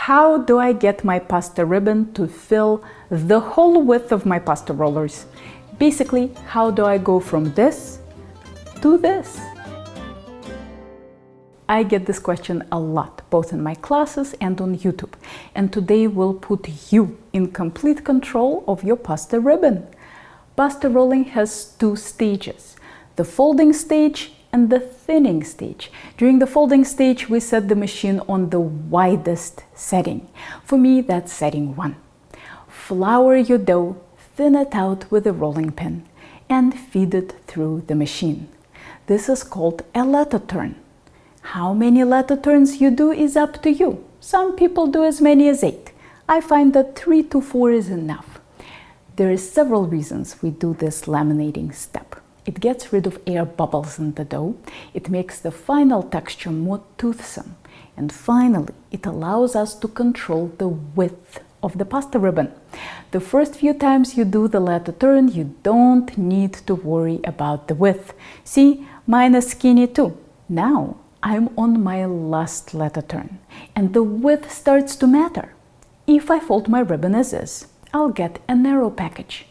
how do I get my pasta ribbon to fill the whole width of my pasta rollers? Basically, how do I go from this to this? I get this question a lot, both in my classes and on YouTube. And today we'll put you in complete control of your pasta ribbon. Pasta rolling has two stages, the folding stage and the thinning stage. During the folding stage, we set the machine on the widest setting. For me, that's setting 1. Flour your dough, thin it out with a rolling pin, and feed it through the machine. This is called a letter turn. How many letter turns you do is up to you. Some people do as many as 8. I find that 3 to 4 is enough. There are several reasons we do this laminating step. It gets rid of air bubbles in the dough. It makes the final texture more toothsome. And finally, it allows us to control the width of the pasta ribbon. The first few times you do the letter turn, you don't need to worry about the width. See, mine is skinny too. Now, I'm on my last letter turn, and the width starts to matter. If I fold my ribbon as is, I'll get a narrow package.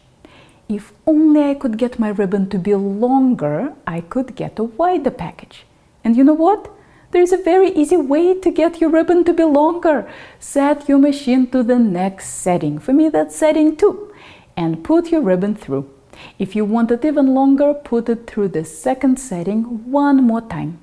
If only I could get my ribbon to be longer, I could get a wider package. And you know what? There's a very easy way to get your ribbon to be longer. Set your machine to the next setting. For me, that's setting 2. And put your ribbon through. If you want it even longer, put it through the second setting one more time.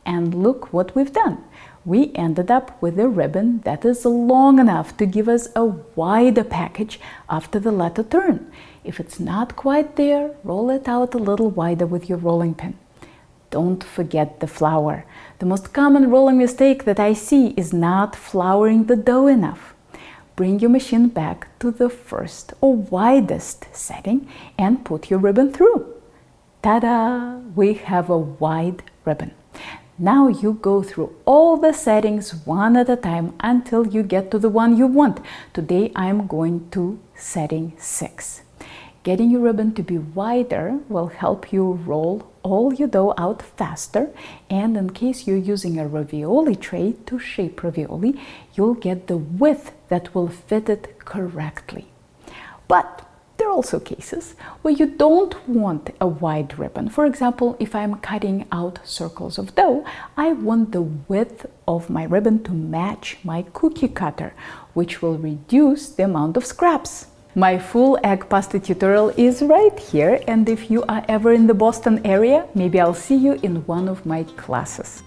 And look what we've done. We ended up with a ribbon that is long enough to give us a wider package after the letter turn. If it's not quite there, roll it out a little wider with your rolling pin. Don't forget the flour. The most common rolling mistake that I see is not flouring the dough enough. Bring your machine back to the first or widest setting and put your ribbon through. Ta-da! We have a wide ribbon. Now you go through all the settings one at a time until you get to the one you want. Today I'm going to setting 6. Getting your ribbon to be wider will help you roll all your dough out faster, and in case you're using a ravioli tray to shape ravioli, you'll get the width that will fit it correctly. But there are also cases where you don't want a wide ribbon. For example, if I'm cutting out circles of dough, I want the width of my ribbon to match my cookie cutter, which will reduce the amount of scraps. My full egg pasta tutorial is right here, and if you are ever in the Boston area, maybe I'll see you in one of my classes.